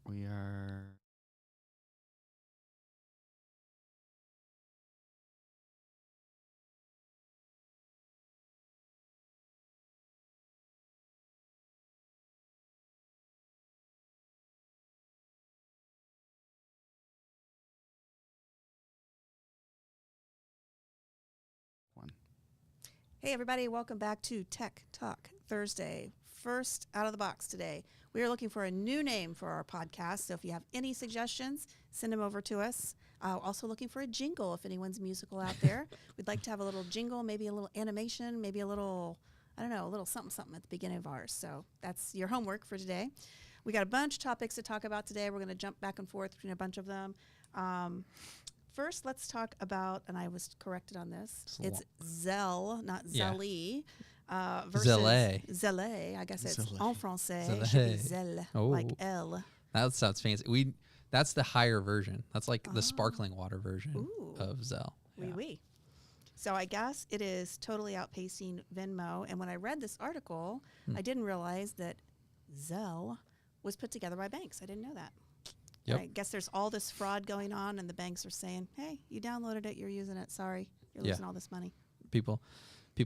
We are. One. Hey everybody, welcome back to Tech Talk Thursday. First out of the box today, we are looking for a new name for our podcast. So if you have any suggestions, send them over to us. Also looking for a jingle if anyone's musical out there. We'd like to have a little jingle, maybe a little animation, maybe a little, I don't know, a little something at the beginning of ours. So that's your homework for today. We got a bunch of topics to talk about today. We're going to jump back and forth between a bunch of them. First, let's talk about, and I was corrected on this, it's Zelle, not Zelle, versus Zelle. I guess it's Zelle. en français. It should be Zelle, like Oh. L. That sounds fancy. That's the higher version. That's like the sparkling water version Ooh. of Zelle. Oui, Yeah. oui. So I guess it is totally outpacing Venmo. And when I read this article, I didn't realize that Zelle was put together by banks. I didn't know that. Yep. I guess there's all this fraud going on, and the banks are saying, hey, you downloaded it, you're using it. Sorry, you're Yeah. losing all this money. People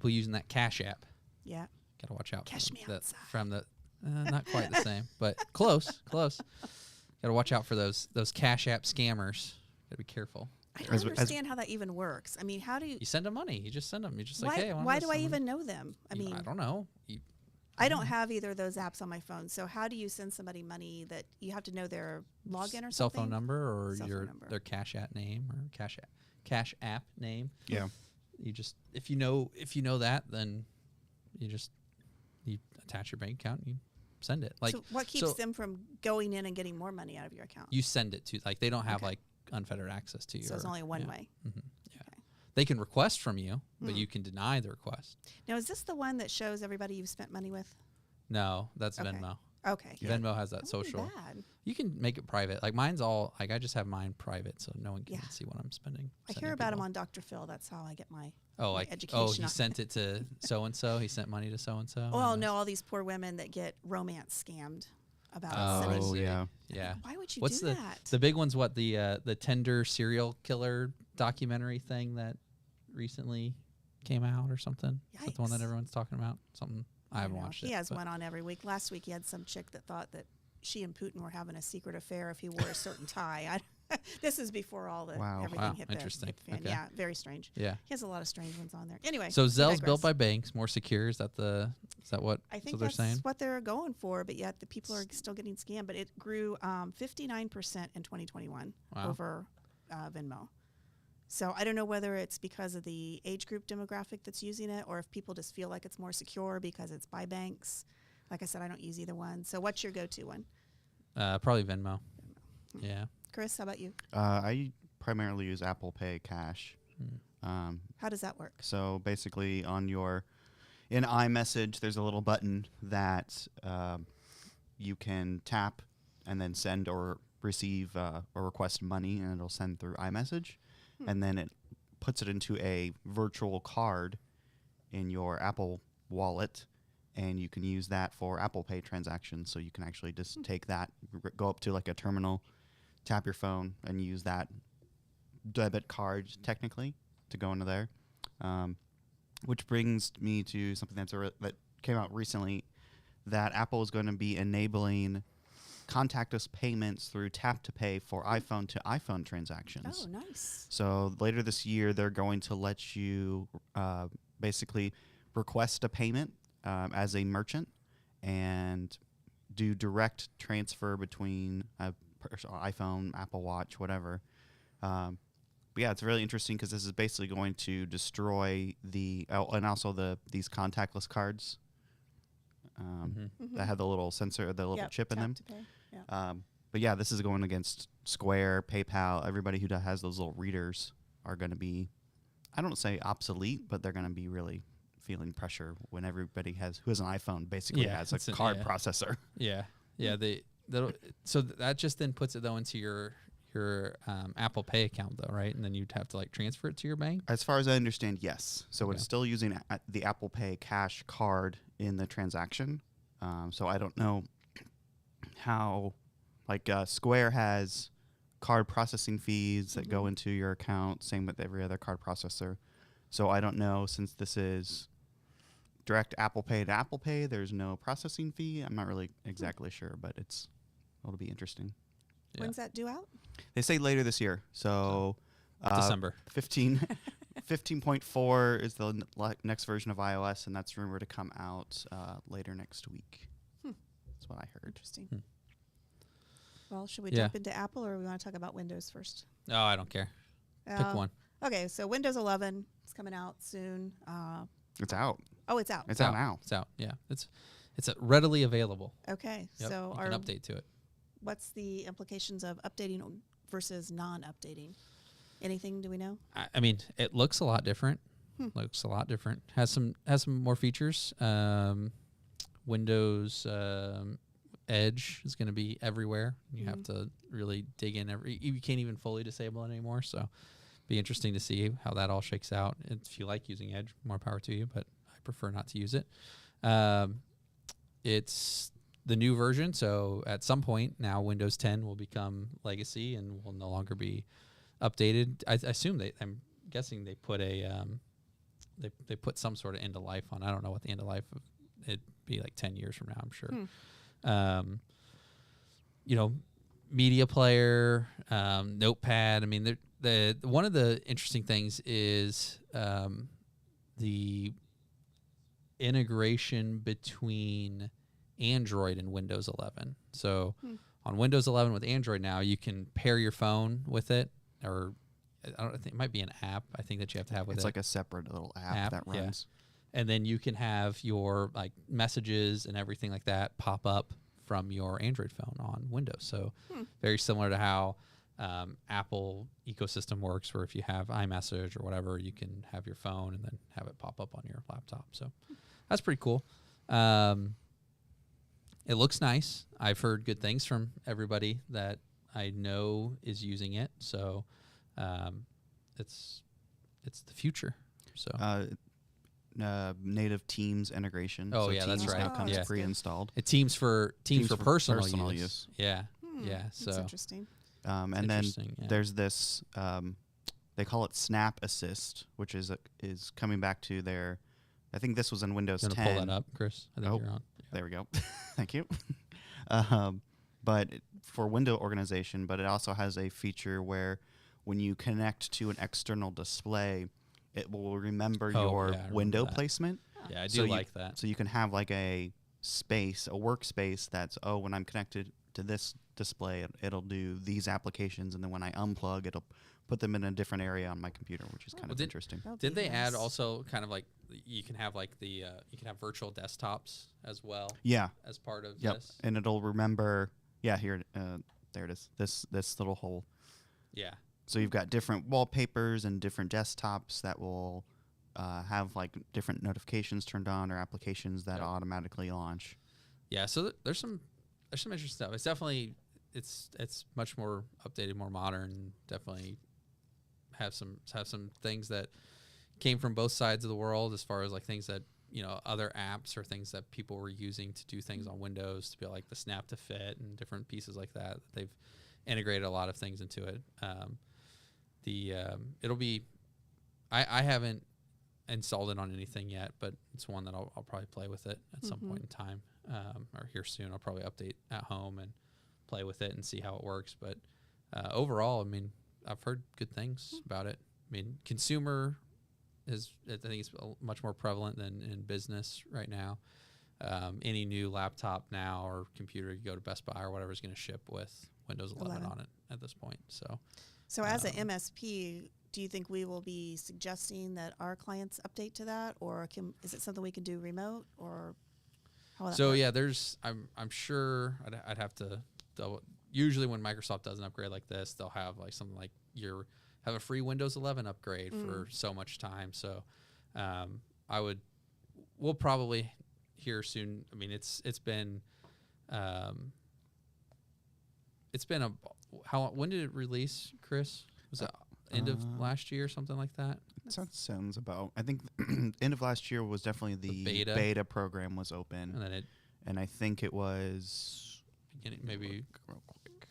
using that Cash App. Yeah. Got to watch out. Cash me outside. From the not quite the same, but close. Got to watch out for those Cash App scammers. Got to be careful. I don't understand how that even works. I mean, how do you... You send them money. You just send them. You're just Why, like, hey, why do I even know them? I mean, I don't know. I don't have either of those apps on my phone. So how do you send somebody money that you have to know their login or cell something? phone number or Cell phone number. their Cash App name or Cash App name. Yeah. You just if you know that, then you attach your bank account and you send it. Like so what keeps them from going in and getting more money out of your account? you send it to, like, they don't have Okay. like unfettered access to you. So it's only one way. Mm-hmm. Yeah. Okay. They can request from you, but you can deny the request. Now, is this the one that shows everybody you've spent money with? No, that's Okay. Venmo. Okay. Venmo has that That wouldn't be social. bad. You can make it private. Like mine's all like, I just have mine private, so no one can Yeah. see what I'm spending. I hear about him on Dr. Phil. That's how I get my, Oh, my like education. he sent it to so and so. He sent money to so and so. Well, no, all these poor women that get romance scammed about sending. Oh, yeah. Yeah. Why would you What's do that? the big one's what the Tender serial killer documentary thing that recently came out or something? Is that the one that Yikes. everyone's talking about? Something I haven't know. watched He it. has but- one on every week. Last week he had some chick that thought that she and Putin were having a secret affair if he wore a certain tie. This is before all the Wow. everything Wow, hit the, interesting. hit the fan. Okay. Yeah, very strange. Yeah. He has a lot of strange ones on there. Anyway, So we Zelle's built digress. by banks, more secure. Is that what? I think so they're that's saying? what they're going for, but yet the people are still getting scammed. But it grew 59% in 2021 Wow. over Venmo. So I don't know whether it's because of the age group demographic that's using it, or if people just feel like it's more secure because it's by banks. Like I said, I don't use either one. So what's your go-to one? Probably Venmo. Yeah. Chris, how about you? I primarily use Apple Pay Cash. How does that work? So basically, in iMessage, there's a little button that you can tap and then send or receive or request money, and it'll send through iMessage, and then it puts it into a virtual card in your Apple Wallet, and you can use that for Apple Pay transactions. So you can actually just take that, go up to like a terminal, tap your phone, and use that debit card technically to go into there. Which brings me to something that came out recently, that Apple is going to be enabling contactless payments through Tap to Pay for iPhone to iPhone transactions. Oh, nice. So later this year, they're going to let you basically request a payment as a merchant and do direct transfer between iPhone, Apple Watch, whatever. But yeah, it's really interesting because this is basically going to destroy and also these contactless cards that have the little sensor, the little Yep, chip in tap them. to pay. Yeah. But yeah, this is going against Square, PayPal. Everybody who has those little readers are going to be, I don't say obsolete, but they're going to be really feeling pressure when everybody who has an iPhone basically has a card processor. Yeah. Yeah. So that just then puts it though into your Apple Pay account though, right? And then you'd have to like transfer it to your bank. As far as I understand, yes. So Okay. it's still using the Apple Pay Cash card in the transaction. So I don't know how Like Square has card processing fees that go into your account. Same with every other card processor. So I don't know, since this is direct Apple Pay to Apple Pay, there's no processing fee. I'm not really exactly sure, but it'll be interesting. Yeah. When's that due out? They say later this year. So December. 15.4 is the next version of iOS, and that's rumored to come out later next week. That's what I heard. Interesting. Hmm. Well, should we Yeah. jump into Apple, or we want to talk about Windows first? Oh, I don't care. Pick one. Okay, so Windows 11 is coming out soon. It's out. Oh, it's out. It's out now. It's out. Yeah, it's readily available. Okay, Yep. so you can update to it. what's the implications of updating versus non-updating? Anything, do we know? I mean, it looks a lot different. Looks a lot different. Has some more features. Windows Edge is going to be everywhere. You have to really dig in. You can't even fully disable it anymore. So, be interesting to see how that all shakes out. If you like using Edge, more power to you. But I prefer not to use it. It's the new version. So at some point now, Windows 10 will become legacy and will no longer be updated. I assume I'm guessing they put a they put some sort of end of life on. I don't know what the end of life of it'd be like 10 years from now, I'm sure. Media player, notepad. I mean, the one of the interesting things is the integration between Android and Windows 11. So on Windows 11 with Android now, you can pair your phone with it, or I don't think it might be an app. I think that you have to have with It's it. like a separate little app that yeah. runs. And then you can have your like messages and everything like that pop up from your Android phone on Windows. So very similar to how Apple ecosystem works, where if you have iMessage or whatever, you can have your phone and then have it pop up on your laptop. So that's pretty cool. It looks nice. I've heard good things from everybody that I know is using it. So it's the future. So Native Teams integration. Oh, so yeah, that's Teams right. now comes Yeah. pre-installed. it Teams for personal, personal use. use. Yeah. Yeah. That's So interesting. And then interesting, yeah. there's this. They call it Snap Assist, which is coming back to their. I think this was in Windows you 10. want to pull that up, Chris? I think Oh. you're on. There we go. Thank you. But for window organization, but it also has a feature where when you connect to an external display, it will remember Oh, your yeah, I remember window that. placement. Yeah, I do So you- like that. So you can have like a workspace that's, when I'm connected to this display, it'll do these applications, and then when I unplug, it'll put them in a different area on my computer, which is kind Well, of interesting. That would Did be they add nice. also kind of like you can have like you can have virtual desktops as well Yeah. as part of Yep. this? And it'll remember. Yeah. Here. There it is. This little hole. Yeah. So you've got different wallpapers and different desktops that will have like different notifications turned on, or applications that Yep. automatically launch. Yeah, so there's some interesting stuff. It's definitely it's much more updated, more modern. Definitely have some things that came from both sides of the world, as far as like things that other apps or things that people were using to do things on Windows, to be like the Snap to Fit and different pieces like that. They've integrated a lot of things into it. It'll be I haven't installed it on anything yet, but it's one that I'll probably play with it at some point in time, or here soon. I'll probably update at home and play with it and see how it works. But overall, I mean, I've heard good things about it. I mean, consumer I think it's much more prevalent than in business right now. Any new laptop now or computer, you go to Best Buy or whatever, is going to ship with Windows 11 on it at this point. So as an MSP, do you think we will be suggesting that our clients update to that, or is it something we can do remote, or how will that So work? yeah, I'm sure I'd have to double. Usually when Microsoft does an upgrade like this, they'll have like something like have a free Windows 11 upgrade for so much time. So we'll probably hear soon. I mean, it's been when did it release, Chris? Was it end of last year or something like that? That sounds about. I think end of last year was definitely the beta program was open, And then it and I think it was beginning maybe real quick.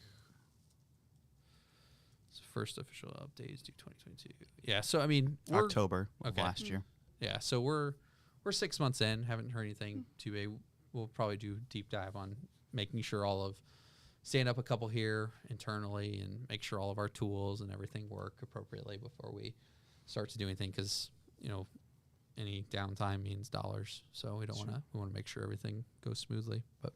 first official update is due 2022. Yeah, so I mean, we're, October of okay. last year. yeah, so we're 6 months in. Haven't heard anything too big. We'll probably do a deep dive on making sure stand up a couple here internally and make sure all of our tools and everything work appropriately before we start to do anything, because any downtime means dollars, so we want to make sure everything goes smoothly. But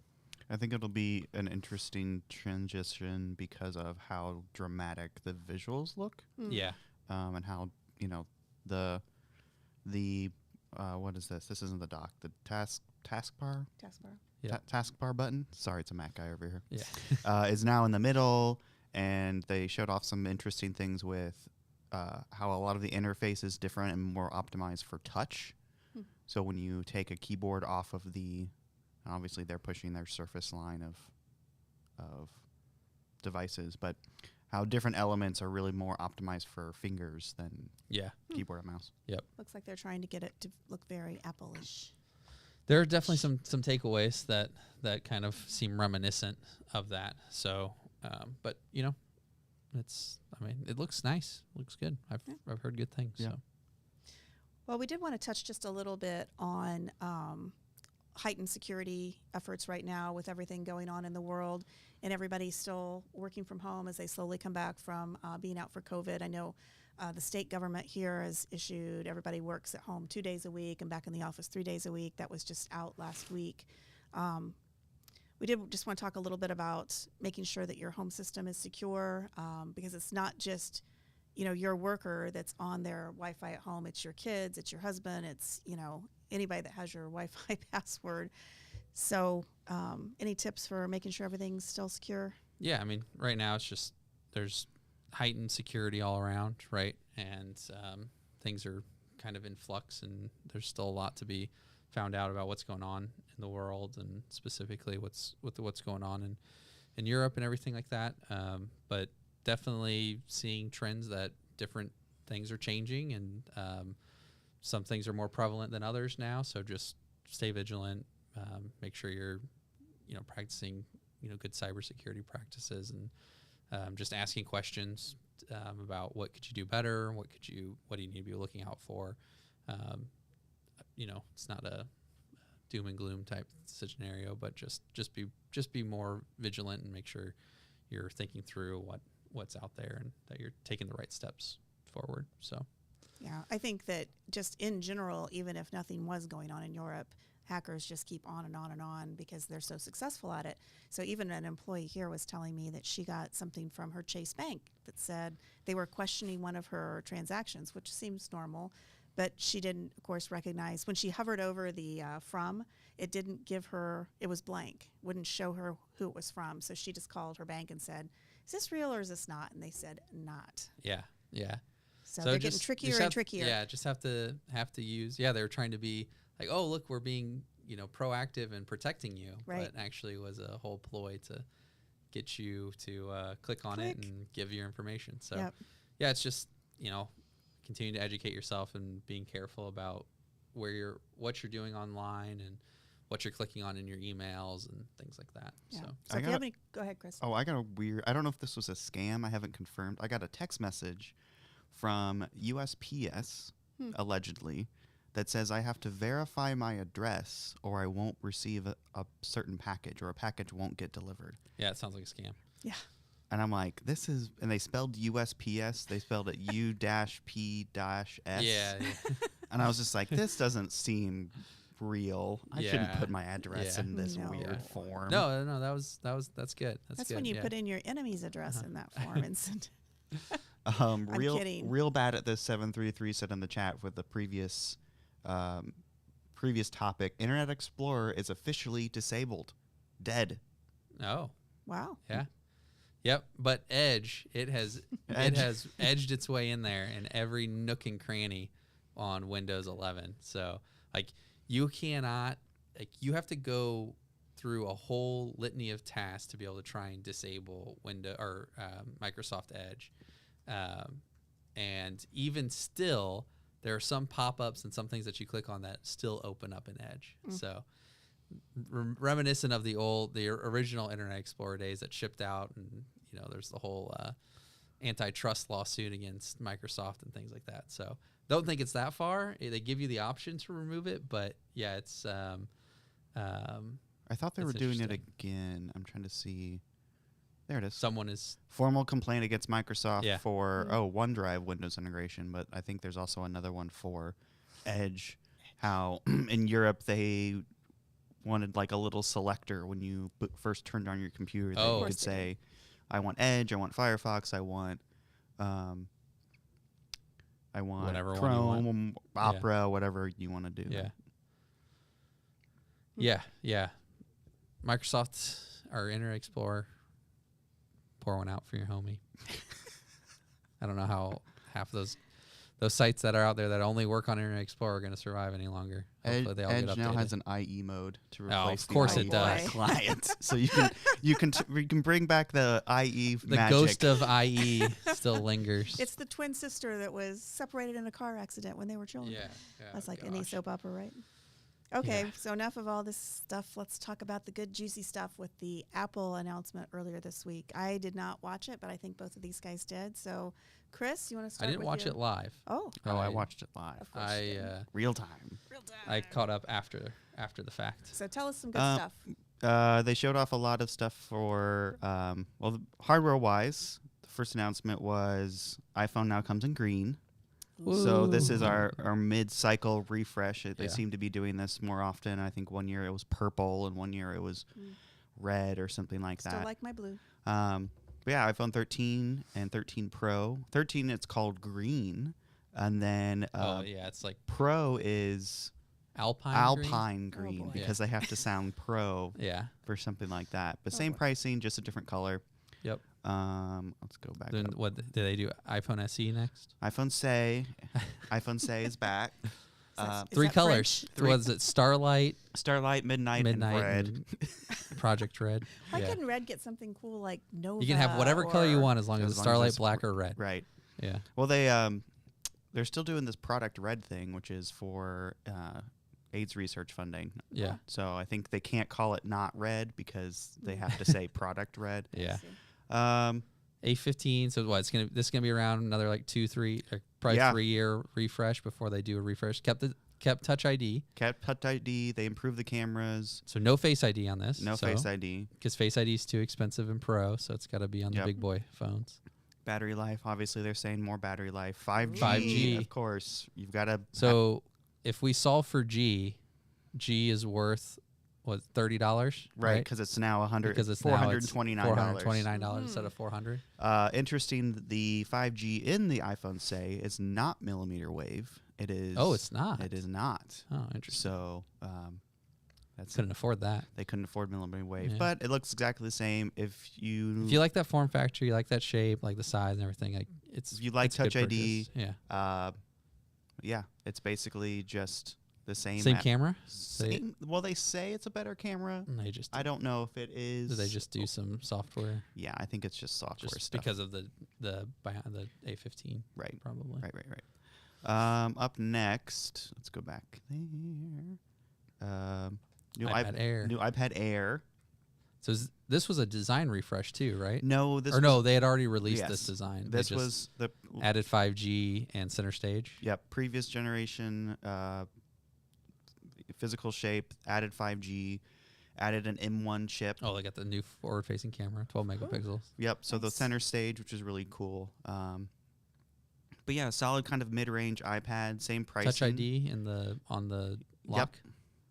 I think it'll be an interesting transition because of how dramatic the visuals look, yeah, and how the what is this? This isn't the dock. The taskbar. Taskbar. Yeah. Taskbar button. Sorry, it's a Mac guy over here. yeah, Is now in the middle, and they showed off some interesting things with how a lot of the interface is different and more optimized for touch. So when you take a keyboard off of obviously they're pushing their Surface line of devices, but how different elements are really more optimized for fingers than yeah. keyboard and mouse. Looks like they're trying to get it to look very Apple-ish. There are definitely some takeaways that kind of seem reminiscent of that. So, but it looks nice. Looks good. I've heard good things. Yeah. So. Well, we did want to touch just a little bit on heightened security efforts right now with everything going on in the world, and everybody's still working from home as they slowly come back from being out for COVID. I know the state government here has issued everybody works at home 2 days a week and back in the office 3 days a week. That was just out last week. We did just want to talk a little bit about making sure that your home system is secure, because it's not just your worker that's on their Wi-Fi at home. It's your kids, it's your husband, it's anybody that has your Wi-Fi password. So any tips for making sure everything's still secure? Yeah, I mean, right now it's just there's heightened security all around, right? And things are kind of in flux, and there's still a lot to be found out about what's going on in the world, and specifically what's going on in Europe and everything like that. But definitely seeing trends that different things are changing, and some things are more prevalent than others now. So just stay vigilant, make sure you're practicing good cybersecurity practices, and just asking questions about what could you do better, what do you need to be looking out for. It's not a doom and gloom type scenario, but just be more vigilant and make sure you're thinking through what's out there and that you're taking the right steps forward. So yeah, I think that just in general, even if nothing was going on in Europe, hackers just keep on and on and on because they're so successful at it. So even an employee here was telling me that she got something from her Chase Bank that said they were questioning one of her transactions, which seems normal, but she didn't, of course, recognize when she hovered over the it didn't give her, it was blank, wouldn't show her who it was from. So she just called her bank and said, is this real or is this not? And they said not. Yeah. So they're getting trickier and trickier. Yeah, just have to use. Yeah, they were trying to be like, oh, look, we're being proactive and protecting you, right. But actually was a whole ploy to get you to click on it and give your information. So yeah, it's just continue to educate yourself and being careful about what you're doing online and what you're clicking on in your emails and things like that. Yeah. So So if you have any, go ahead, Chris. Oh, I don't know if this was a scam. I haven't confirmed. I got a text message from USPS, allegedly, that says I have to verify my address or I won't receive a certain package, or a package won't get delivered. yeah, it sounds like a scam. Yeah. And I'm like, and they spelled USPS. They spelled it U-P-S. Yeah. And I was just like, this doesn't seem real. I shouldn't put my address in this weird form. No, that's good. That's good. when you put in your enemy's address in that form and send. Kidding. Real bad at this 733 said in the chat with the previous topic. Internet Explorer is officially disabled. Dead. Oh. Wow. Yeah. Yep. But Edge, it has edged its way in there in every nook and cranny on Windows 11. So you cannot, you have to go through a whole litany of tasks to be able to try and disable Microsoft Edge. And even still, there are some pop-ups and some things that you click on that still open up in Edge. So reminiscent of the original Internet Explorer days that shipped out, and there's the whole antitrust lawsuit against Microsoft and things like that. So don't think it's that far. They give you the option to remove it, but yeah, it's I thought they That's were doing it interesting. again. I'm trying to see. There it is. someone is Formal complaint against Microsoft Yeah. for OneDrive Windows integration, but I think there's also another one for Edge. How in Europe they wanted like a little selector when you first turned on your computer that Oh. you Of could course they say, "I want Edge, I want Firefox, I want Whatever one you want. Chrome, Opera, whatever you want to do." yeah. Microsoft or Internet Explorer, pour one out for your homie. I don't know how half of those sites that are out there that only work on Internet Explorer are going to survive any longer. Hopefully they all Edge get now updated. has an IE mode to Oh, replace of course the it IE does. client, so you can bring back the IE The magic. ghost of IE still lingers. It's the twin sister that was separated in a car accident when they were children. yeah. That's like any gosh. soap opera, right? Okay, Yeah. so enough of all this stuff. Let's talk about the good, juicy stuff with the Apple announcement earlier this week. I did not watch it, but I think both of these guys did. So, Chris, you want to I start didn't with watch your- it live. Oh, Oh, I watched it live, of course. you did. real time. I caught up after the fact. So tell us some good Uh, stuff. They showed off a lot of stuff for hardware wise. The first announcement was iPhone now comes in green. So this is Ooh. our mid-cycle refresh. They Yeah. seem to be doing this more often. I think one year it was purple and one year it was red or something like Still that. like my blue. But yeah, iPhone 13 and 13 Pro. 13 it's called green, and then Yeah, it's like Pro is Alpine. green boy. because they have to sound Pro Yeah. for something like that. But Oh, same boy. pricing, just a different color. Yep. Let's go back. Then up. what did they do? iPhone SE next? iPhone Say is back. Is Three that colors. French? Was it Starlight, Starlight, Midnight, and Red. and Project Red? Why Yeah. couldn't red get something cool like Nova? You can have whatever color you or- want as long as As it's long as Starlight, it's black, or red. Right. Yeah. Well, they're still doing this Product Red thing, which is for AIDS research funding. Yeah. So I think they can't call it not red because they have to say Product Red. Yeah. Um, A15. So what? This is gonna be around another like 2-3, probably Yeah. 3-year refresh before they do a refresh. Kept Touch ID. kept Touch ID. They improved the cameras. So no Face ID on this. No Face ID. Because Face ID is too expensive in Pro, so it's got to be on the Yep. big boy phones. Battery life. Obviously, they're saying more battery life. 5G. 5G. Of course, you've got to. So if we solve for G is worth what, $30? Right, because it's now Because it's now it's $429. $429 instead of $400. Interesting, the 5G in the iPhone Say is not millimeter wave. It is. Oh, it's not. It is not. Oh, interesting. So that's Couldn't afford that. they couldn't afford millimeter wave, Yeah. but it looks exactly the same. If you If you like that form factor, you like that shape, like the size and everything, like it's If you like it's a good Touch ID, purchase. Yeah. yeah, it's basically just the same. Same app- camera? Same. Well, they say it's a better camera. And they just I don't know if it is. do they just do some software Yeah, I think it's just software just stuff. because of the A15 right, probably. right. Up next, let's go back there. New iPad Air. New iPad Air. So this was a design refresh too, right? No, this or was, no, they had already released yes, this design. They This just was the added 5G and center stage. previous generation physical shape, added 5G, added an M1 chip. Oh, they got the new forward-facing camera, 12 megapixels. Yep. So the Nice. center stage, which is really cool. But yeah, solid kind of mid-range iPad, same pricing. Touch ID on the lock.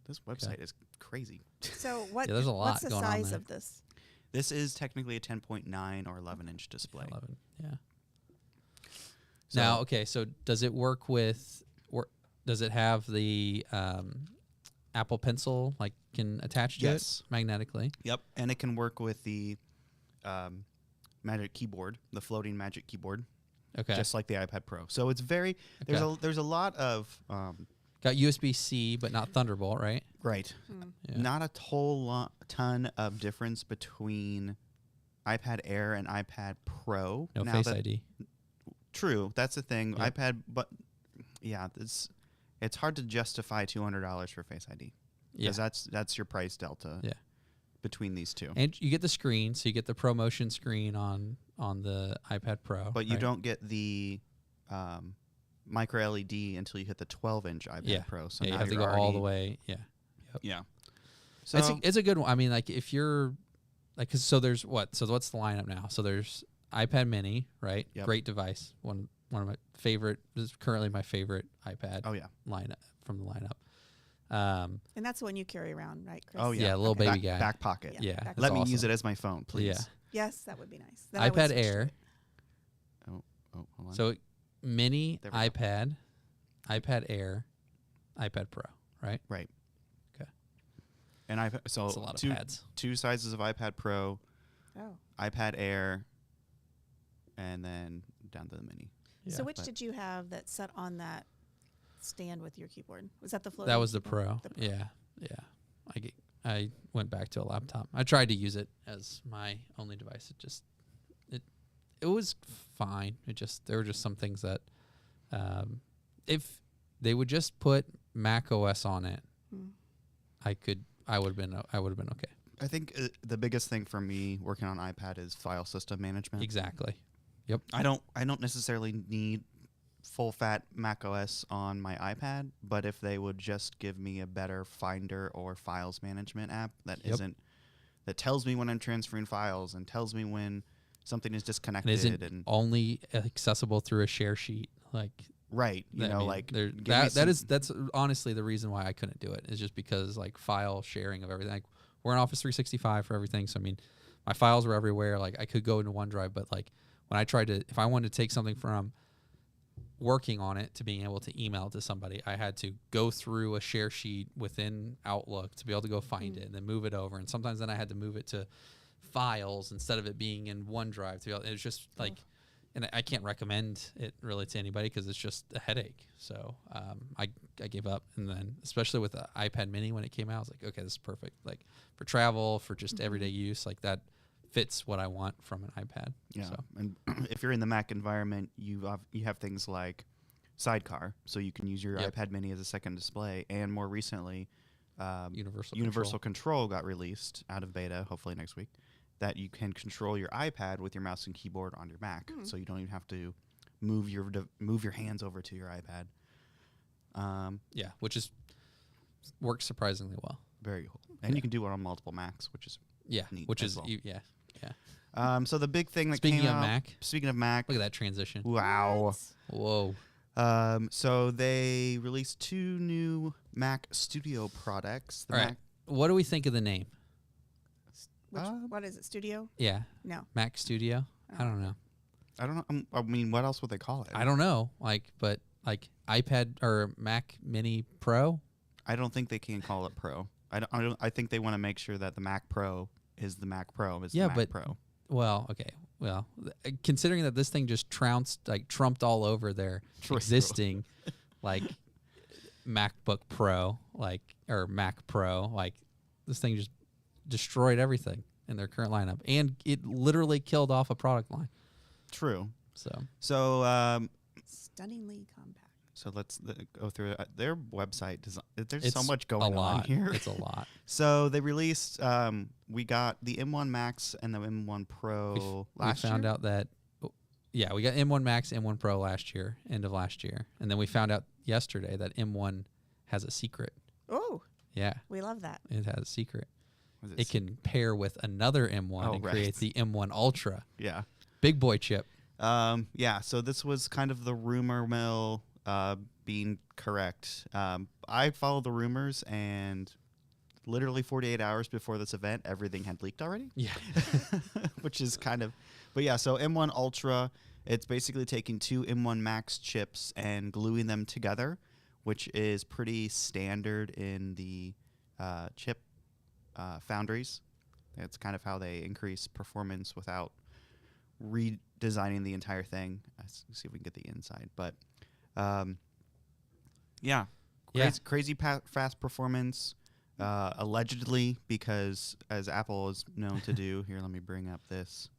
This website is crazy. So what? Yeah, there's a lot what's the going on size there. of this? This is technically a 10.9 or 11-inch display. 11. Yeah. So- Now, okay, so does it work with? Does it have the Apple Pencil like can attach to Yes. it magnetically? Yep, and it can work with the Magic Keyboard, the floating Magic Keyboard, Okay. just like the iPad Pro. So it's very there's a lot of Got USB-C, but not Thunderbolt, right? right. Yeah. Not a ton of difference between iPad Air and iPad Pro. No Now Face that- ID. True, that's the thing. Yep. iPad, but yeah, it's hard to justify $200 for Face ID Yeah. because that's your price delta. Yeah. between these two. And you get the screen, so you get the ProMotion screen on the iPad Pro. But you right? don't get the micro LED until you hit the 12-inch iPad Pro. So you now have to you're go all the already- way. Yeah. Yeah. So It's a good one. I mean, like if you're like, 'cause so there's what? So what's the lineup now? So there's iPad Mini, right? Yep. Great device. One of my favorite. This is currently my favorite iPad oh yeah. lineup from the lineup. And that's the one you carry around, right, Chris? Oh Yeah, little baby guy. back pocket. Yeah, Yeah, back that's Let me use awesome. it as my phone, please. Yeah. Yes, that would be nice. Then I would iPad switch to Air. it. Oh, hold on. So Mini, There we go. iPad, iPad Air, iPad Pro, right? right. Okay. And so That's a lot of two pads. two sizes of iPad Pro, Oh. iPad Air, and then down to the Mini. Yeah. So which but- did you have that set on that stand with your keyboard? Was that the floating? That was the keyboard? Pro. Yeah, yeah. I went back to a laptop. I tried to use it as my only device. It was fine. There were just some things that, if they would just put Mac OS on it, Hmm. I would have been okay. I think the biggest thing for me working on iPad is file system management. Exactly. I don't necessarily need full fat Mac OS on my iPad, but if they would just give me a better Finder or files management app that Yep. that tells me when I'm transferring files and tells me when something is And disconnected isn't and only accessible through a share sheet. Like right, you I know, mean, like there- give me that's honestly the reason why I couldn't do it. Is just because like file sharing of everything. Like we're in Office 365 for everything, so I mean, my files were everywhere. Like I could go into OneDrive, but like when I tried to, if I wanted to take something from working on it to being able to email it to somebody, I had to go through a share sheet within Outlook to be able to go find it and then move it over. And sometimes then I had to move it to files instead of it being in OneDrive. To be able, it was just like, and I can't recommend it really to anybody because it's just a headache. So I gave up. And then especially with the iPad Mini when it came out, I was like, okay, this is perfect. Like for travel, for just everyday use, like that fits what I want from an iPad. Yeah, So. and if you're in the Mac environment, you have things like Sidecar, so you can use your Yep. iPad Mini as a second display. And more recently, Universal Control got released out of beta, hopefully next week, that you can control your iPad with your mouse and keyboard on your Mac, so you don't even have to move your hands over to your iPad. Yeah, which is works surprisingly well. Very cool, and Yeah. you can do it on multiple Macs, which is Yeah, Neat which as is well. yeah. so the big thing that Speaking came of out. Mac, Speaking of Mac, look at that transition. wow. Whoa. So they released 2 new Mac Studio products. The All right. Mac, What do we think of the name? What is it? Studio? Yeah, No. Mac Studio. I don't know. I don't know. I mean, what else would they call it? I don't know. But iPad or Mac Mini Pro. I don't think they can call it Pro. I think they want to make sure that the Mac Pro is the Mac Pro. Is Yeah, the Mac but- Pro. Well, okay. Well, considering that this thing just trumped all over their True. existing MacBook Pro, or Mac Pro, this thing just destroyed everything in their current lineup, and it literally killed off a product line. True. So So Stunningly compact. so let's go through their website. There's it's so much a going on lot. here. It's a lot. So they released. We got the M1 Max and the M1 Pro We last found year. out that, we got M1 Max, M1 Pro end of last year, and then we found out yesterday that M1 has a secret. Oh, Yeah, we love that. it has a secret. Was It can pair with another M1 Oh, and right. create the M1 Ultra, Yeah. big boy chip. Yeah, so this was kind of the rumor mill being correct. I followed the rumors, and literally 48 hours before this event, everything had leaked already, Yeah, which is kind of... But yeah, so M1 Ultra, it's basically taking 2 M1 Max chips and gluing them together, which is pretty standard in the chip foundries. It's kind of how they increase performance without redesigning the entire thing. Let's see if we can get the inside. But yeah, crazy fast performance. Allegedly, because as Apple is known to do, here, let me bring up this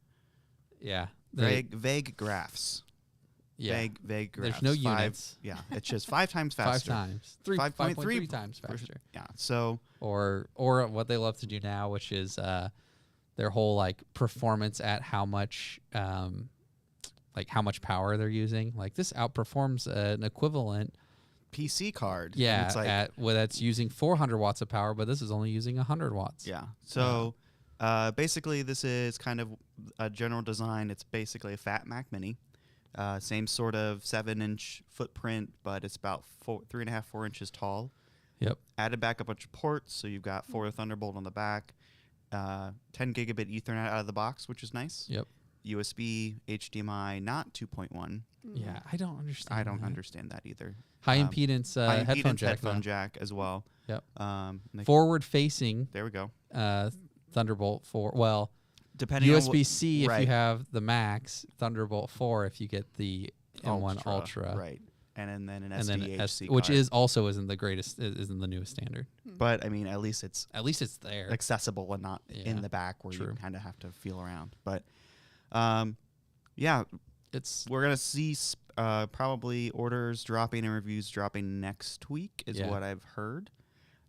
yeah, vague graphs. Yeah. vague There's graphs. no 5 units. Yeah, it's just 5 times 5 faster. times. 5.3 5.3 times faster. Yeah. So Or what they love to do now, which is their whole like performance at how much how much power they're using. Like this outperforms an equivalent PC card. and Yeah, it's like, that's using 400 watts of power, but this is only using 100 watts. yeah. So basically, this is kind of a general design. It's basically a fat Mac Mini. Same sort of 7-inch footprint, but it's about 3.5, 4 inches tall. Yep. Added back a bunch of ports, so you've got 4 Thunderbolt on the back, 10 gigabit Ethernet out of the box, which is nice. Yep. USB, HDMI, not 2.1. Yeah, I don't understand. I don't that. understand that either. High Um, impedance High headphone impedance jack. headphone though. jack as well. Yep. They- Forward facing there we go. Thunderbolt 4. Well, Depending on USB-C if right. you have the Max, Thunderbolt 4 if you get the M1 Ultra. right? And then an And then SDHC which card. isn't the greatest, isn't the newest standard. But I mean, at least it's At least it's there. accessible and not in Yeah, the back where you true. kind of have to feel around. But yeah, It's we're gonna see probably orders dropping and reviews dropping next week is Yeah. what I've heard.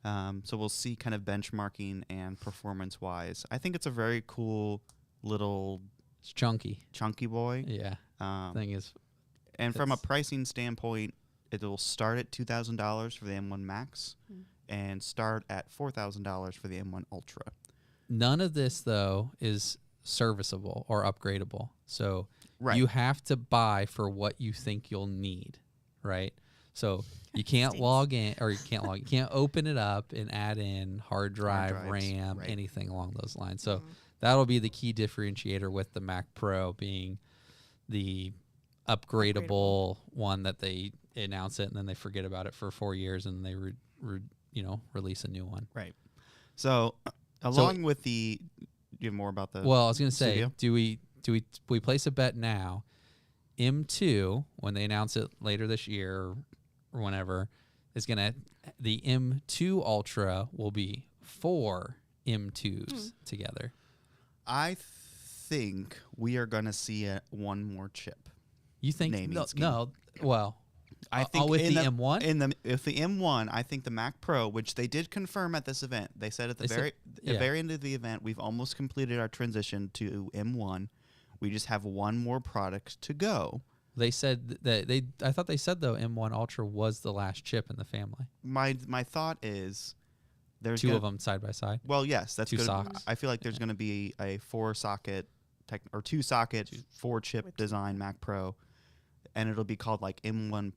So we'll see kind of benchmarking and performance wise. I think it's a very cool little it's chunky. chunky boy. Yeah. Thing is, And from a it's- pricing standpoint, it will start at $2,000 for the M1 Max and start at $4,000 for the M1 Ultra. none of this though is serviceable or upgradable. So Right. you have to buy for what you think you'll need, right? So you can't Stinks. log in, or you can't open it up and add in hard drive, drives, RAM, right. anything along those lines. So that'll be the key differentiator with the Mac Pro being the upgradable one that they announce it and then they forget about it for 4 years and they release a new one. Right. So along with the, do you have more about the? Well, I was going to say, Studio? do we place a bet now? M2, when they announce it later this year or whenever, is going to the M2 Ultra will be 4 M2s together. I think we are going to see one more chip. You think Naming scheme. no? Well, I think with in the M1. If the M1, I think the Mac Pro, which they did confirm at this event, they said at the very end of the event, we've almost completed our transition to M1. We just have one more product to go. They said that I thought they said though M1 Ultra was the last chip in the family. My thought is there's Two of them side by side. Well, yes, that's Two good. sockets. I feel like there's going to be a 4-socket or 2-socket 4-chip With design Mac Pro, and it'll be called like M1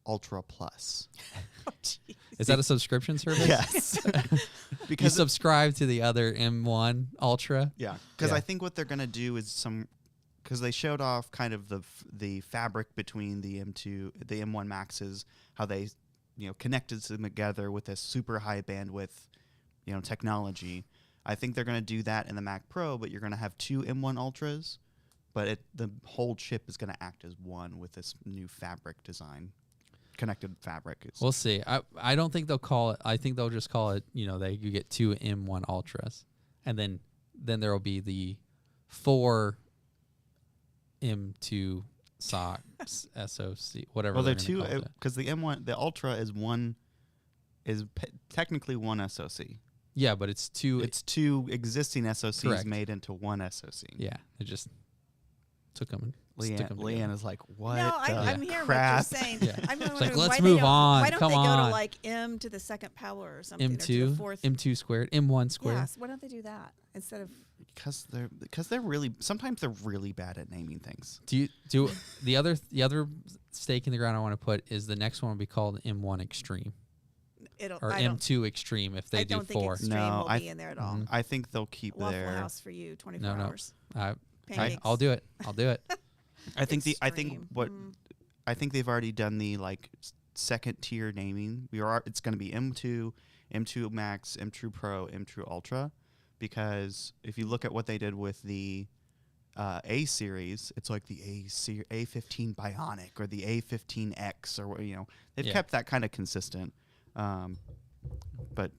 Ultra Plus. Oh, jeez. Is that a subscription service? Yes, You because subscribe to the other M1 Ultra. yeah, because Yeah. I think what they're going to do is because they showed off kind of the fabric between the M1 Maxes, how they connected them together with this super high bandwidth technology. I think they're going to do that in the Mac Pro, but you're going to have 2 M1 Ultras, but the whole chip is going to act as one with this new fabric design, connected fabric. We'll see. I don't think they'll call it. I think they'll just call it. You get 2 M1 Ultras, and then there will be the 4 M2 socks SoC whatever. Well, they're gonna two call it. because the M1, the Ultra is technically one SoC. Yeah, but it's 2. It's 2 existing SoCs Correct. made into one SoC. Yeah, it just took them. And stuck 'em Leanne together. is like, what? No, the I'm hearing crap? what you're saying. Yeah. I'm It's like, wondering let's why move they don't, on. Why don't Come they go on. to like M to the second power or something? Or to the M2, fourth. M2 squared, M1 squared. Yes. Why don't they do that instead of? Because they're really sometimes they're really bad at naming things. Do the other stake in the ground I want to put is the next one will be called M1 Extreme It'll. or I don't, M2 Extreme if they I do don't think 4. extreme No, will I be in there at all. Mhm. I think they'll keep Waffle their. House for you, 24 No. hours. I'll do it. I'll do it. I think Extreme. I think they've already done the second tier naming. It's going to be M2, M2 Max, M2 Pro, M2 Ultra, because if you look at what they did with the A series, it's like the A15 Bionic or the A15X or they've Yeah. kept that kind of consistent. But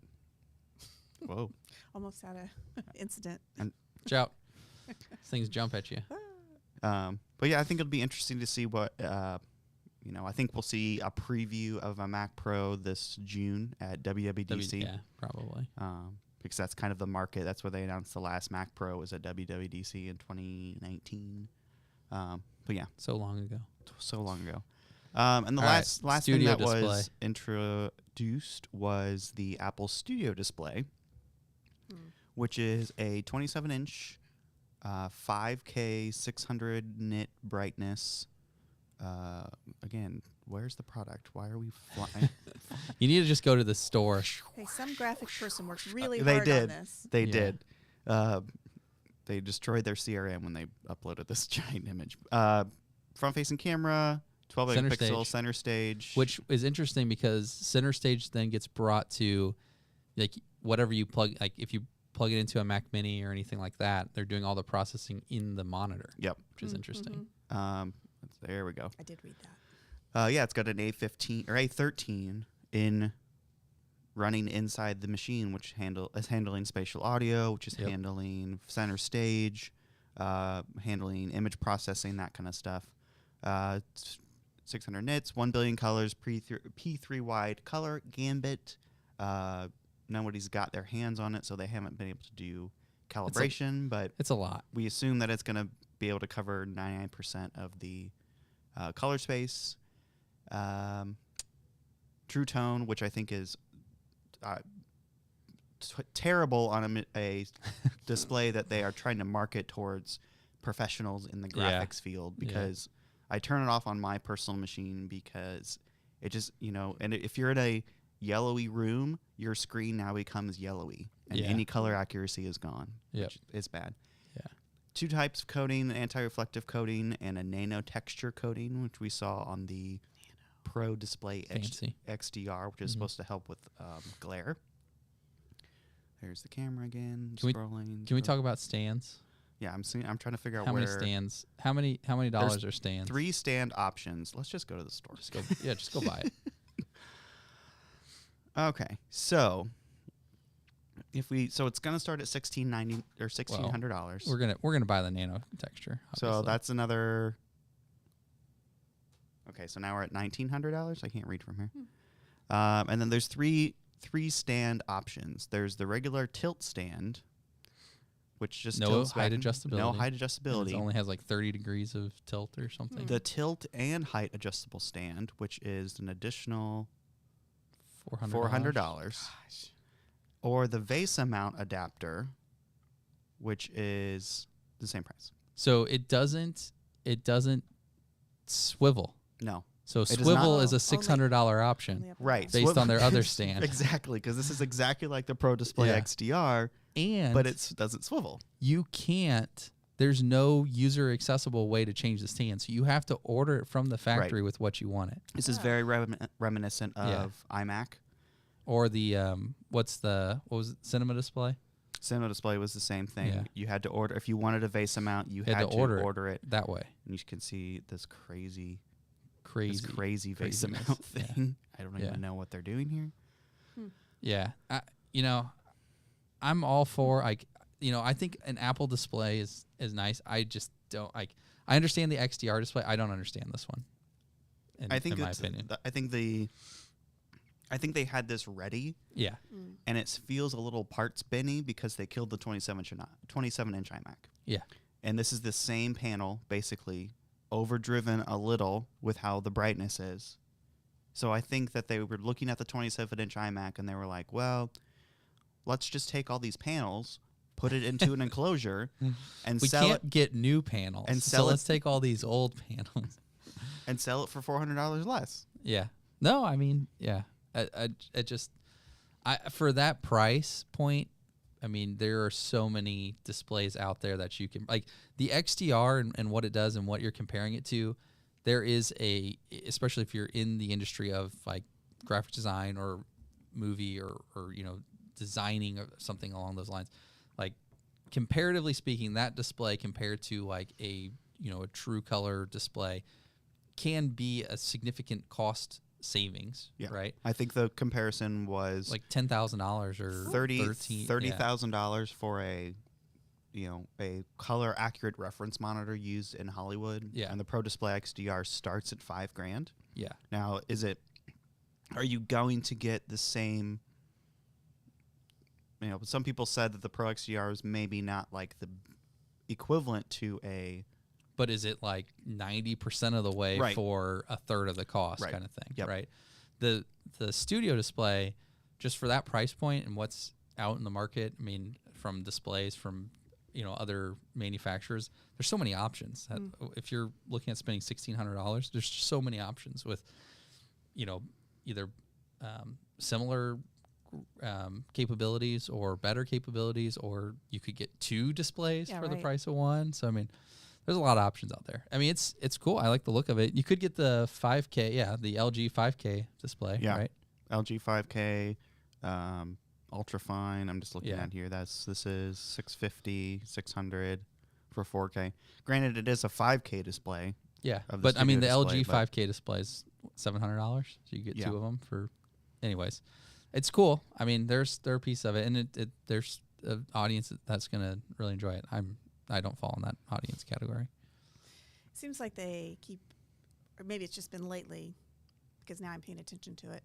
whoa, Almost had a incident. Watch out. Things jump at you. but yeah, I think it'll be interesting to see what I think we'll see a preview of a Mac Pro this June at WWDC. Yeah, probably. Because that's kind of the market. That's where they announced the last Mac Pro was at WWDC in 2019. But yeah, So long ago. so long ago. And the All right, last thing Studio that Display. was introduced was the Apple Studio Display, which is a 27-inch, 5K 600 nit brightness. Again, where's the product? Why are we flying? You need to just go to the store. Hey, some graphic person worked really They hard did. on this. They Yeah. did. They destroyed their CRM when they uploaded this giant image. Front-facing camera, 12 Center megapixel stage. center stage. Which is interesting because center stage then gets brought to like whatever you plug, like if you plug it into a Mac Mini or anything like that, they're doing all the processing in the monitor, Yep. which is interesting. There we go. I did read that. Yeah, it's got an A15 or A13 in running inside the machine, which is handling spatial audio, which is Yep. handling center stage, handling image processing, that kind of stuff. 600 nits, 1 billion colors, P3 wide color gambit. Nobody's got their hands on it, so they haven't been able to do calibration, but It's a lot. we assume that it's going to be able to cover 99% of the color space. True Tone, which I think is terrible on a display that they are trying to market towards professionals in the Yeah. graphics field, because I turn it off on my personal machine because it just, and if you're in a yellowy room, your screen now becomes yellowy and Yeah. any color accuracy is gone, Yep. which is bad. Yeah. 2 types of coating, anti-reflective coating and a nano texture coating, which we saw on the Pro Display Fancy. XDR, which is Mhm. supposed to help with glare. There's the camera again. Can we- scrolling. Can we talk about stands? Yeah, I'm trying to figure out How where. many stands? How many dollars are stands? 3 stand options. Let's just go to the store. Just go. Yeah, just go buy it. Okay, so it's gonna start at $1,690 or $1,600. We're gonna buy the nano texture. So obviously. that's another. Okay, so now we're at $1,900. I can't read from here. And then there's three stand options. There's the regular tilt stand, which just No tilts height back and- adjustability. No height And adjustability. it only has like 30 degrees of tilt or something. The tilt and height adjustable stand, which is an additional $400. Or the VESA mount adapter, which is the same price. So it doesn't swivel. No. So does swivel not. is a $600 option. Only up and Right. down. Based on their other stand. Exactly, because this is exactly like the Pro Display Yeah. XDR, And but it doesn't swivel. you can't. There's no user accessible way to change the stand, so you have to order it from the factory with what you want it. This is Ah. very reminiscent Yeah. of iMac. Or the what was it, Cinema Display? Cinema Display was the same thing. Yeah. You had to order, if you wanted a VESA mount, you Had had to to order order it. That way. And you can see this crazy Crazy. VESA craziness. mount Yeah. thing. I don't Yeah. even know what they're doing here. Yeah. I'm all for I think an Apple display is nice. I just don't I understand the XDR display. I don't understand this one. In my opinion. I think they had this ready, Yeah. and it feels a little part spinny because they killed the 27-inch iMac. Yeah. And this is the same panel, basically, overdriven a little with how the brightness is. So I think that they were looking at the 27-inch iMac, and they were like, well, let's just take all these panels, put it into an enclosure, and We sell can't it get new panels. and so sell it- let's take all these old panels. for $400 less. Yeah. No, I mean, yeah. For that price point, I mean, there are so many displays out there that you can like the XDR and what it does and what you're comparing it to. There is especially if you're in the industry of like graphic design or movie or designing or something along those lines, like comparatively speaking, that display compared to like a true color display can be a significant cost savings, Yeah. right? I think the comparison was Like $10,000 or $30,000 for a a color accurate reference monitor used in Hollywood. Yeah. And the Pro Display XDR starts at $5,000. Yeah. Now, are you going to get the same? Some people said that the Pro XDR is maybe not like the equivalent to a. But is it like 90% of the way Right. for a third of the cost Right. kind of thing, Yep. right? The studio display, just for that price point and what's out in the market, I mean, from displays from other manufacturers, there's so many options. If you're looking at spending $1,600, there's so many options with either similar capabilities or better capabilities, or you could get 2 displays Yeah, for the right. price of 1. So I mean, there's a lot of options out there. I mean, it's cool. I like the look of it. You could get the 5K, the LG 5K display, Yeah. right? LG 5K, ultra fine. I'm just looking Yeah. at here. This is 650, 600 for 4K. Granted, it is a 5K display. Yeah, Of the but I mean, the studio LG display, 5K display is $700, so you get Yeah. 2 of them for. Anyways, it's cool. I mean, they're a piece of it, and there's an audience that's gonna really enjoy it. I don't fall in that audience category. Seems like they keep, or maybe it's just been lately, because now I'm paying attention to it.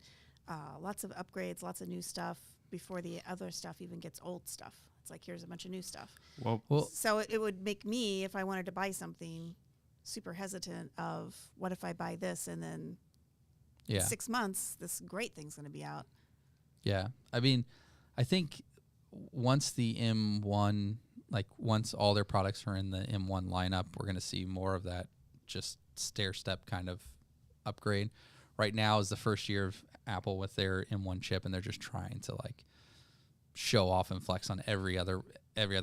Lots of upgrades, lots of new stuff before the other stuff even gets old stuff. It's like, here's a bunch of new stuff. Well, So it would make me, if I wanted to buy something, super hesitant of what if I buy this and then Yeah. 6 months, this great thing's going to be out. Yeah. I mean, I think once the M1, once all their products are in the M1 lineup, we're going to see more of that just stair-step kind of upgrade. Right now is the first year of Apple with their M1 chip, and they're just trying to show off and flex on every other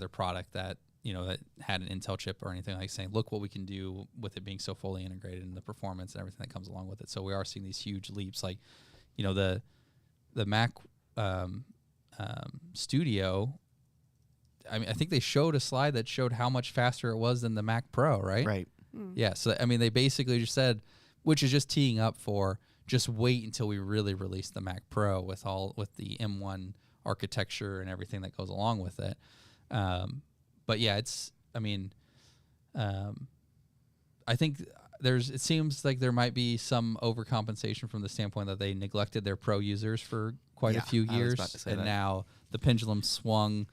product that that had an Intel chip or anything, saying, look what we can do with it being so fully integrated and the performance and everything that comes along with it. So we are seeing these huge leaps, the Mac Studio. I mean, I think they showed a slide that showed how much faster it was than the Mac Pro, right? right. Yeah. So I mean, they basically just said, which is just teeing up for just wait until we really release the Mac Pro with the M1 architecture and everything that goes along with it. But yeah, I think it seems like there might be some overcompensation from the standpoint that they neglected their Pro users for quite a Yeah, few I was years, about to say and that. now the pendulum swung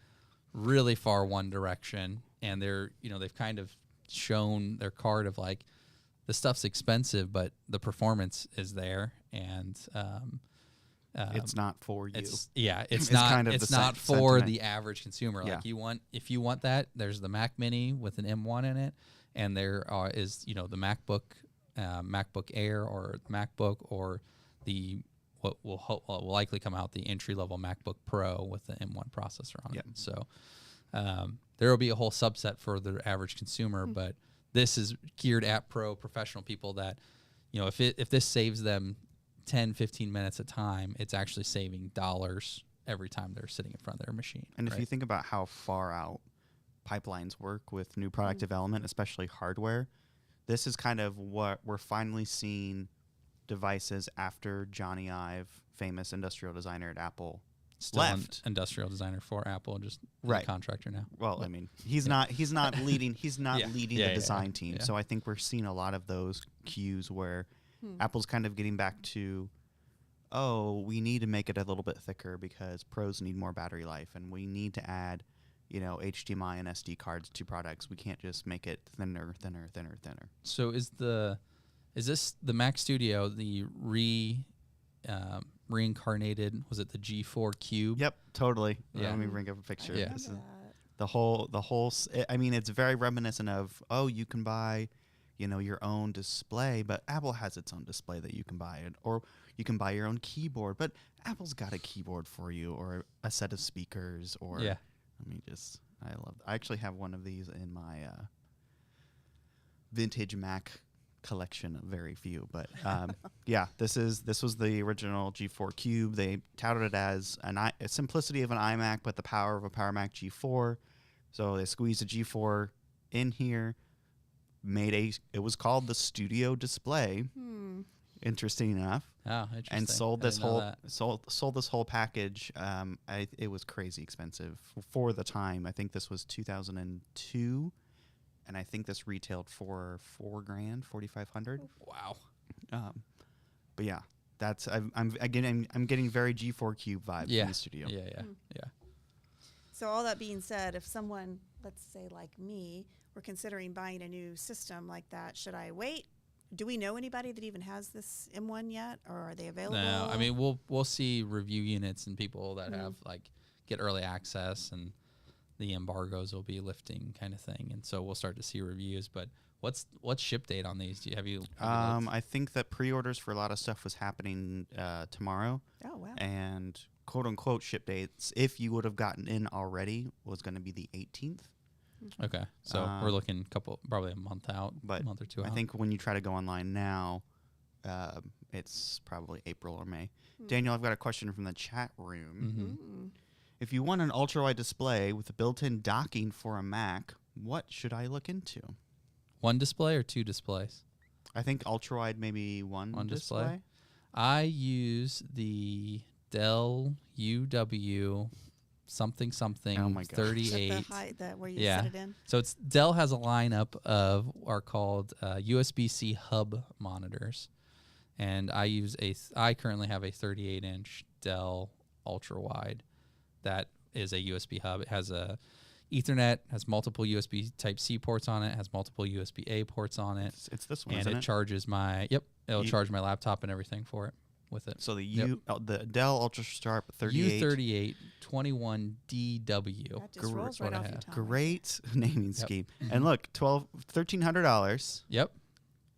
really far one direction, and they've kind of shown their card of the stuff's expensive, but the performance is there, and It's not for you. it's It's not kind of it's the not for sentiment. the average consumer. Yeah. If you want that, there's the Mac Mini with an M1 in it, and there is the MacBook, MacBook Air or MacBook, or the what will likely come out, the entry level MacBook Pro with the M1 processor on Yep. it. So there will be a whole subset for the average consumer, but this is geared at professional people that if this saves them 10, 15 minutes at time, it's actually saving dollars every time they're sitting in front of their machine. And if right? you think about how far out pipelines work with new product development, especially hardware, this is kind of what we're finally seeing devices after Johnny Ive, famous industrial designer at Apple, Still an left. industrial designer for Apple, just Right. a contractor now. Well, I mean, he's not leading Yeah. leading Yeah, the yeah, design yeah. team. Yeah. So I think we're seeing a lot of those cues where Apple's kind of getting back to, oh, we need to make it a little bit thicker because pros need more battery life, and we need to add, HDMI and SD cards to products. We can't just make it thinner. So is this the Mac Studio, the reincarnated, was it the G4 Cube? Yep, totally. Yeah. Let me bring up a picture. Yeah. This is the whole. I mean, it's very reminiscent of, oh, you can buy, your own display, but Apple has its own display that you can buy, or you can buy your own keyboard, but Apple's got a keyboard for you, or a set of speakers, or Yeah. I actually have one of these in my vintage Mac collection, very few, but yeah, this was the original G4 Cube. They touted it as a simplicity of an iMac, but the power of a Power Mac G4. So they squeezed a G4 in here, it was called the Studio Display. interesting enough, Oh, interesting. and sold I this didn't know whole that. sold this whole package. It was crazy expensive for the time. I think this was 2002, and I think this retailed for $4,000, 4,500. Wow. But yeah, that's I'm getting very G4 Cube vibes Yeah. from the studio. Yeah. Hmm. Yeah. So all that being said, if someone, let's say like me, were considering buying a new system like that, should I wait? Do we know anybody that even has this M1 yet, or are they available? No, I mean we'll see review units and people that have like get early access, and the embargoes will be lifting kind of thing, and so we'll start to see reviews. But what's ship date on these? Have you looked? I think that pre-orders for a lot of stuff was happening tomorrow, Oh wow. and quote unquote ship dates, if you would have gotten in already, was going to be the 18th. Okay, so we're looking probably a month out, But a month or two I out. think when you try to go online now, it's probably April or May. Daniel, I've got a question from the chat room. Mhm. If you want an ultra-wide display with a built-in docking for a Mac, what should I look into? One display or two displays? I think ultra-wide maybe one display? display. I use the Dell UW something Oh my gosh. 38. The height that where you Yeah. set it in. So it's Dell has a lineup of are called USB-C hub monitors, and I currently have a 38-inch Dell ultra wide that is a USB hub. It has a Ethernet, has multiple USB Type C ports on it, has multiple USB A ports on it, It's this one, and isn't it it? charges it'll charge my laptop and everything for it with it. So the Yep. the Dell Ultra Sharp 38. U38 21DW. That just rolls right what I off your have. tongue. Great naming Yep. scheme. Mhm. And look, $1,300. Yep,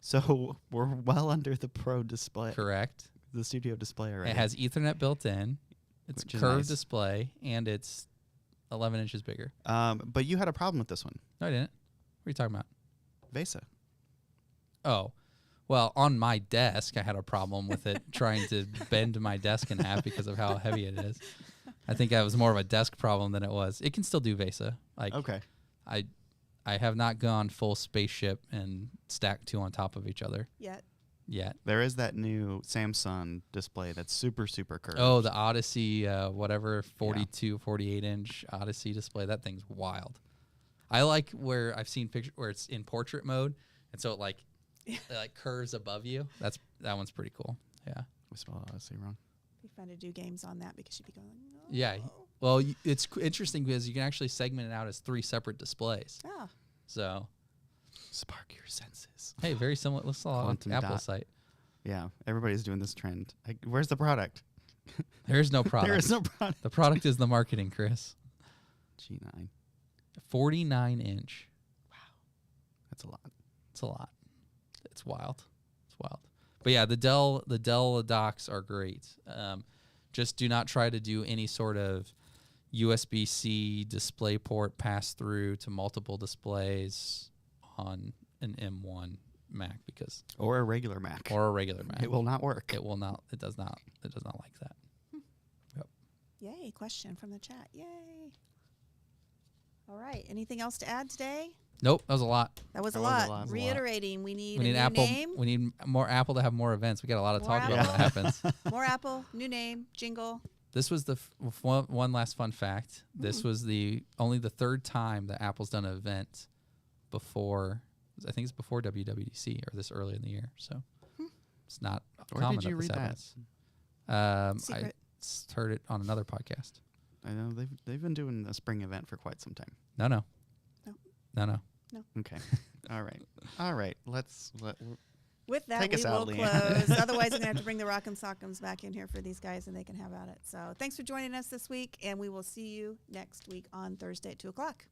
So we're well under the Pro display, correct. the studio display already. It has Ethernet built in. It's Which is curved nice. display, and it's 11 inches bigger. But you had a problem with this one, No, I didn't. What are you talking about? VESA. Oh, well, on my desk, I had a problem with it trying to bend my desk in half because of how heavy it is. I think that was more of a desk problem than it was. It can still do VESA. Like, Okay. I have not gone full spaceship and stacked two on top of each other Yet. yet. There is that new Samsung display that's super curved. Oh, the Odyssey, 48-inch Odyssey display. That thing's wild. I like where I've seen pictures where it's in portrait mode, and so it like curves above you. That one's pretty cool. Yeah. We spelled Odyssey wrong. Be fun to do games on that because you'd be going. No. Yeah. Well, it's interesting because you can actually segment it out as 3 separate displays. Ah. So, Spark your senses. hey, very similar. Let's saw on Quantum Apple dot. site. Yeah, everybody's doing this trend. Where's the product? There's no product. There is no product. The product is the marketing, Chris. G9. 49-inch. That's a lot. It's a lot. It's wild. It's wild. But yeah, the Dell docks are great. Just do not try to do any sort of USB-C display port pass through to multiple displays on an M1 Mac Or a regular Mac. or a regular Mac. It will not work. It will not. It does not. It does not like that. Yay! Question from the chat. Yay! All right. Anything else to add today? Nope, that was a lot. That was a That was a lot. lot. That was a lot. Reiterating, we need We need a new Apple. name. We need more Apple to have more events. We got a lot of More talk about Apple. what happens. More Apple, new name, jingle. This was the one last fun fact. This was only the 3rd time that Apple's done an event before. I think it's before WWDC or this early in the year. So it's not Where common. did you read that? happens. I Secret. heard it on another podcast. I know they've been doing a spring event for quite some time. No. Okay. All right. Let's With that, Take we us will out, Leanne. close. Otherwise, we're going to have to bring the Rock'em Sock'ems back in here for these guys, and they can have at it. So thanks for joining us this week, and we will see you next week on Thursday at 2 o'clock.